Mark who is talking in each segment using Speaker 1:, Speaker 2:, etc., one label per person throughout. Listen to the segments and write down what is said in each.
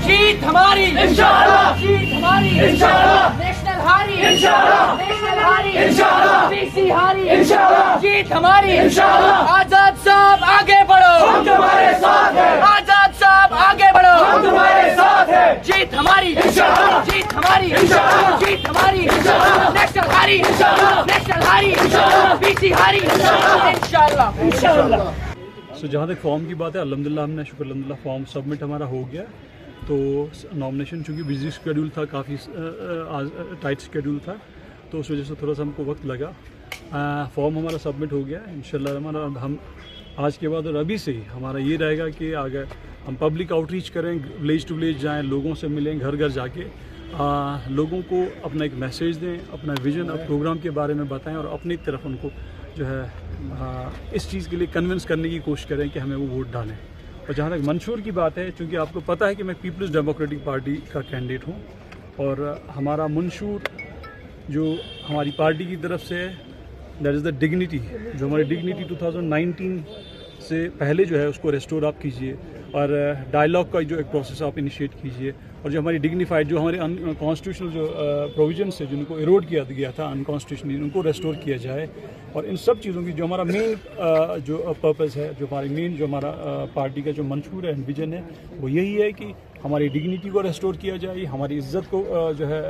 Speaker 1: जीत हमारी इंशाअल्लाह, जीत हमारी इंशाअल्लाह, नेशनल हारी इंशाअल्लाह, नेशनल हारी इंशाअल्लाह, पीसी हारी इंशाअल्लाह, जीत हमारी इंशाअल्लाह। आजाद साहब आगे बढ़ो, हम तुम्हारे साथ हैं। आजाद साहब आगे बढ़ो, हम तुम्हारे साथ हैं। जीत हमारी इंशाअल्लाह, जीत हमारी इंशाअल्लाह, जीत हमारी इंशाअल्लाह, नेशनल हारी इंशाअल्लाह, नेशनल हारी इंशाअल्लाह, पीसी हारी इंशाअल्लाह, इंशाअल्लाह इंशाअल्लाह।
Speaker 2: सो जहाँ तक फॉर्म की बात है, अल्हम्दुलिल्लाह हमने शुक्र अल्हम्दुलिल्लाह फॉर्म सबमिट हमारा हो गया। तो नॉमिनेशन चूँकि बिजी शेड्यूल था, काफ़ी टाइट शेड्यूल था, तो उस वजह से थोड़ा सा हमको वक्त लगा। फॉर्म हमारा सबमिट हो गया इंशाल्लाह। हमारा हम आज के बाद और अभी से ही हमारा ये रहेगा कि अगर हम पब्लिक आउटरीच करें, विलेज टू विलेज जाएँ, लोगों से मिलें, घर घर जाके लोगों को अपना एक मैसेज दें, अपना विजन, प्रोग्राम के बारे में बताएं और अपनी तरफ उनको जो है इस चीज़ के लिए कन्विंस करने की कोशिश करें कि हमें वो वोट डालें। और जहाँ तक मंशूर की बात है, चूँकि आपको पता है कि मैं पीपल्स डेमोक्रेटिक पार्टी का कैंडिडेट हूँ और हमारा मंशूर जो हमारी पार्टी की तरफ say that is the dignity, जो हमारी डिग्निटी 2019 से पहले जो है उसको रेस्टोर आप कीजिए और डायलॉग का जो एक प्रोसेस आप इनिशिएट कीजिए और जो हमारी डिग्निफाइड जो हमारे अनकॉन्स्टिट्यूशनल जो प्रोविजन्स है जिनको इरोड किया गया था अनकॉन्स्टिट्यूशनली, उनको रेस्टोर किया जाए। और इन सब चीज़ों की जो हमारा मेन जो पर्पस है, जो हमारी मेन जो हमारा पार्टी का जो मंशूर है, विजन है, वो यही है कि हमारी डिग्निटी को रेस्टोर किया जाए, हमारी इज़्ज़त को जो है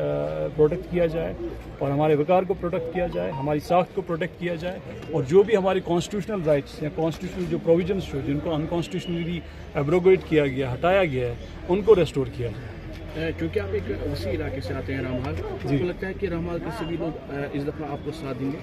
Speaker 2: प्रोटेक्ट किया जाए और हमारे वक़ार को प्रोटेक्ट किया जाए, हमारी साख्त को प्रोटेक्ट किया जाए और जो भी हमारे कॉन्स्टिट्यूशनल राइट्स या कॉन्स्टिट्यूशनल जो प्रोविजन्स जो जिनको अनकॉन्स्टिट्यूशनली एब्रोगेट किया गया, हटाया गया है, उनको रेस्टोर किया जाए।
Speaker 3: क्योंकि आप एक वसी इलाके से आते हैं रामहाल, आपको लगता है कि रामहाल के सभी लोग इस दफ़ा आपको साथ देंगे?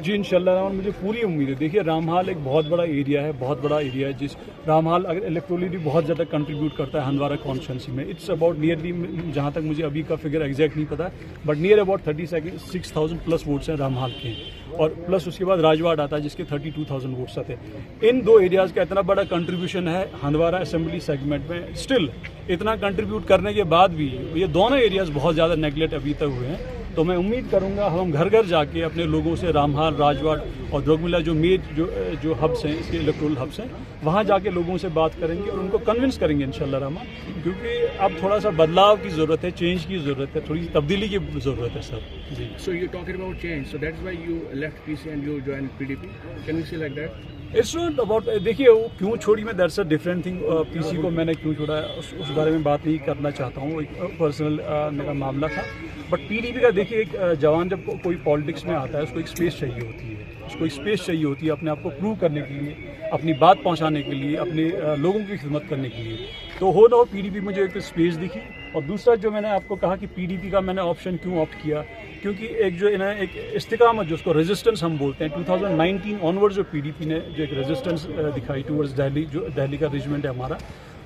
Speaker 2: जी इंशाल्लाह, मुझे पूरी उम्मीद है। देखिए रामहाल एक बहुत बड़ा एरिया है, बहुत बड़ा एरिया है, जिस रामहाल अगर इलेक्ट्रोली बहुत ज़्यादा कंट्रीब्यूट करता है हंदवारा कॉन्स्टिट्यूंसी में। इट्स अबाउट नियरली, जहाँ तक मुझे अभी का फिगर एग्जैक्ट नहीं पता, but near about 36,000 plus votes हैं रामहाल के और प्लस उसके बाद राजवाड़ आता है जिसके 32,000 वोट्स आते हैं। इन दो एरियाज़ का इतना बड़ा कंट्रीब्यूशन है हंदवारा असेंबली सेगमेंट में। स्टिल इतना कंट्रीब्यूट करने के बाद भी ये दोनों एरियाज़ बहुत ज़्यादा नेगलेक्ट अभी तक हुए हैं। तो मैं उम्मीद करूंगा हम घर घर जाके अपने लोगों से रामहाल, राजवाड़ और द्रोगमिला जो मेन जो हब्स हैं, इसके इलेक्ट्रोल हब्स हैं, वहाँ जाके लोगों से बात करेंगे और उनको कन्विंस करेंगे इंशाल्लाह रहमान, क्योंकि अब थोड़ा सा बदलाव की ज़रूरत है, चेंज की ज़रूरत है, थोड़ी तब्दीली की ज़रूरत है sir ji.
Speaker 3: So you talking about change, so that's why you left PC and you join PDP, can you say like that?
Speaker 2: It's not about, देखिए वो क्यों छोड़ी मैं, that's a different thing. PC को मैंने क्यों छोड़ा है उस बारे में बात नहीं करना चाहता हूँ, एक पर्सनल मेरा मामला था। बट पीडीपी का देखिए, एक जवान जब कोई पॉलिटिक्स में आता है उसको एक स्पेस चाहिए होती है, उसको एक स्पेस चाहिए होती है अपने आप को प्रूव करने के लिए, अपनी बात पहुंचाने के लिए, अपने लोगों की खिदमत करने के लिए। तो हो ना हो पीडीपी मुझे एक स्पेस दिखी। और दूसरा जो मैंने आपको कहा कि पीडीपी का मैंने ऑप्शन क्यों ऑप्ट किया, क्योंकि एक जो इन्हें एक इस्तिकामत जो उसको रेजिस्टेंस हम बोलते हैं, 2019 ऑनवर्ड जो पीडीपी ने जो एक रेजिस्टेंस दिखाई टूवर्ड्स दिल्ली, जो दिल्ली का रेजिमेंट है हमारा,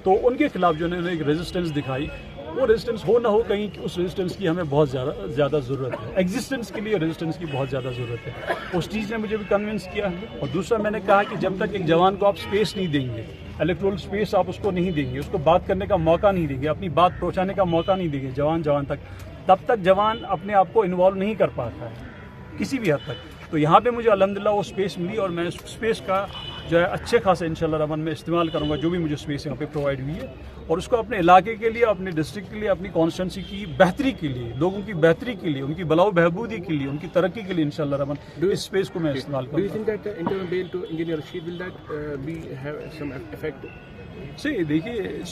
Speaker 2: तो उनके खिलाफ जो उन्होंने एक रेजिस्टेंस दिखाई, वो रेजिस्टेंस हो ना हो कहीं उस रेजिस्टेंस की हमें बहुत ज़्यादा ज़रूरत है। एग्जिस्टेंस के लिए रेजिस्टेंस की बहुत ज़्यादा ज़रूरत है। उस चीज़ ने मुझे भी कन्विंस किया। और दूसरा मैंने कहा कि जब तक एक जवान को आप स्पेस नहीं देंगे, इलेक्ट्रोल स्पेस आप उसको नहीं देंगे, उसको बात करने का मौका नहीं देंगे, अपनी बात पहुँचाने का मौका नहीं देंगे जवान तक, तब तक जवान अपने आप को इन्वॉल्व नहीं कर पाता है किसी भी हद तक। तो यहाँ पे मुझे अल्हम्दुलिल्लाह वो स्पेस मिली और मैं स्पेस का जो है अच्छे खासे इंशाल्लाह रहमान में इस्तेमाल करूँगा, जो भी मुझे स्पेस यहाँ पे प्रोवाइड हुई है, और उसको अपने इलाके के लिए, अपने डिस्ट्रिक्ट के लिए, अपनी कॉन्स्टिट्यूंसी की बेहतरी के लिए, लोगों की बेहतरी के लिए, उनकी भलाई बहबूदी के लिए, उनकी तरक्की के लिए इंशाल्लाह रहमान इस स्पेस को मैं इस्तेमाल
Speaker 3: करूँगा।
Speaker 2: सही देखिए,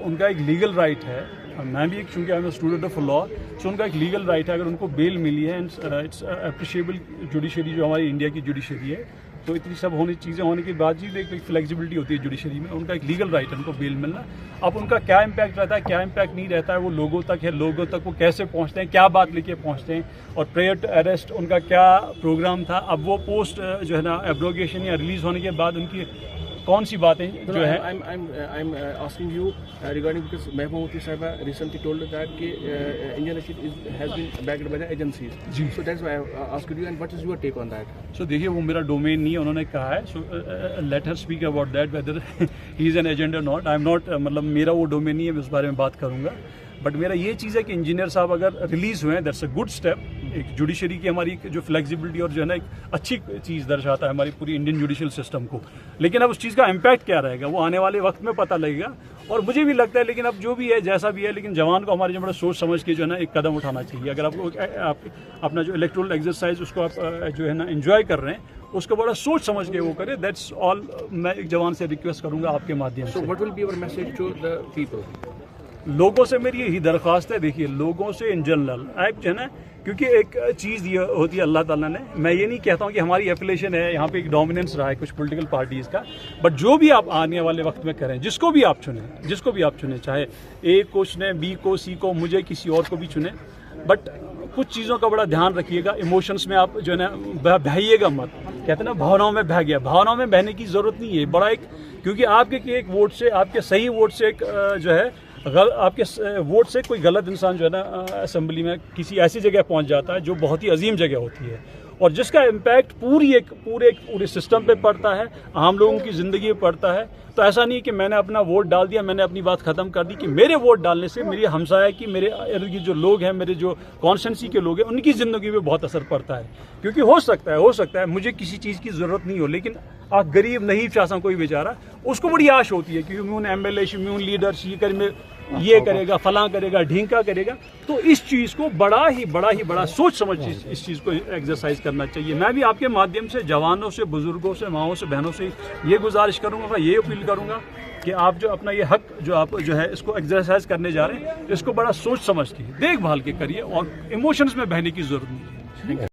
Speaker 2: उनका एक लीगल राइट है, मैं भी एक चूँकि I am student of law, so उनका एक लीगल राइट है। अगर उनको बेल मिली है, इट्स अप्रिशिएबल जुडिशरी जो हमारी इंडिया की जुडिशरी है, तो इतनी सब चीज़ें होने के बाद ही एक फ्लेक्सिबिलिटी होती है जुडिशरी में, उनका एक लीगल राइट है उनको बेल मिलना। अब उनका क्या इम्पैक्ट रहता है, क्या इम्पैक्ट नहीं रहता है, वो लोगों तक है, लोगों तक वो कैसे पहुंचते हैं, क्या बात लेके पहुंचते हैं, और प्रेयर टू अरेस्ट उनका क्या प्रोग्राम था। अब वो पोस्ट जो है ना एब्रोगेशन या रिलीज होने के बाद उनकी कौन सी बातें जो है।
Speaker 3: I'm asking you regarding, because Mehbooba Mufti Sahiba recently told that कि Indian Nasheed has been backed by the agencies.
Speaker 2: Ji.
Speaker 3: So that's why I asked you, and what is your take on that?
Speaker 2: So देखिए, वो मेरा domain नहीं है, उन्होंने कहा है, so let her speak about that whether he is an agent or not. I am not, मतलब मेरा वो डोमेन नहीं है, मैं उस बारे में बात करूँगा। बट मेरा ये चीज़ है कि इंजीनियर साहब अगर रिलीज हुए हैं, दैट्स अ गुड स्टेप। एक जुडिशरी की हमारी जो फ्लेक्सिबिलिटी और जो है ना एक अच्छी चीज़ दर्शाता है हमारी पूरी इंडियन जुडिशियल सिस्टम को। लेकिन अब उस चीज़ का इम्पैक्ट क्या रहेगा वो आने वाले वक्त में पता लगेगा। और मुझे भी लगता है, लेकिन अब जो भी है जैसा भी है, लेकिन जवान को हमारे जो बड़ा सोच समझ के जो है ना एक कदम उठाना चाहिए। अगर आप अपना जो इलेक्टोरल एक्सरसाइज उसको आप जो है ना एंजॉय कर रहे हैं, उसको बड़ा सोच समझ के वो करे। दैट्स ऑल मैं एक जवान से रिक्वेस्ट करूंगा आपके माध्यम से।
Speaker 3: So what will be your message to the people?
Speaker 2: लोगों से मेरी यही दरख्वास्त है, देखिए लोगों से इन जनरल एक जो है ना, क्योंकि एक चीज़ ये होती है अल्लाह ताला ने, मैं ये नहीं कहता हूँ कि हमारी एफिलेशन है यहाँ पे एक डोमिनेंस रहा है कुछ पॉलिटिकल पार्टीज़ का, बट जो भी आप आने वाले वक्त में करें, जिसको भी आप चुनें, चाहे ए को चुने, बी को, सी को, मुझे किसी और को भी चुने, बट कुछ चीज़ों का बड़ा ध्यान रखिएगा। इमोशंस में आप जो है ना बहाइएगा मत। कहते हैं ना भावनाओं में बह गया, भावनाओं में बहने की ज़रूरत नहीं है। बड़ा एक, क्योंकि आपके एक वोट से, आपके सही वोट से एक जो है आपके वोट से कोई गलत इंसान जो है ना असेंबली में किसी ऐसी जगह पहुंच जाता है जो बहुत ही अजीम जगह होती है, और जिसका इम्पैक्ट पूरे सिस्टम पे पड़ता है, आम लोगों की ज़िंदगी पे पड़ता है। तो ऐसा नहीं कि मैंने अपना वोट डाल दिया, मैंने अपनी बात ख़त्म कर दी, कि मेरे वोट डालने से मेरी हमसाया की, मेरे इर्द गिर्द जो लोग हैं, मेरे जो कॉन्स्टिट्यूंसी के लोग हैं, उनकी ज़िंदगी पे बहुत असर पड़ता है। क्योंकि हो सकता है मुझे किसी चीज़ की ज़रूरत नहीं हो, लेकिन आप गरीब नहीं चाहता कोई बेचारा, उसको बड़ी आश होती है कि म्यून एमएलए, म्यून लीडर ये करेगा, फलां करेगा, ढींका करेगा। तो इस चीज़ को बड़ा सोच समझ इस चीज़ को एक्सरसाइज करना चाहिए। मैं भी आपके माध्यम से जवानों से, बुजुर्गों से, माओं से, बहनों से ये गुजारिश करूँगा, ये अपील करूँगा कि आप जो अपना ये हक जो आप जो है इसको एक्सरसाइज करने जा रहे हैं, इसको बड़ा सोच समझ के देखभाल के करिए, और इमोशंस में बहने की ज़रूरत नहीं है।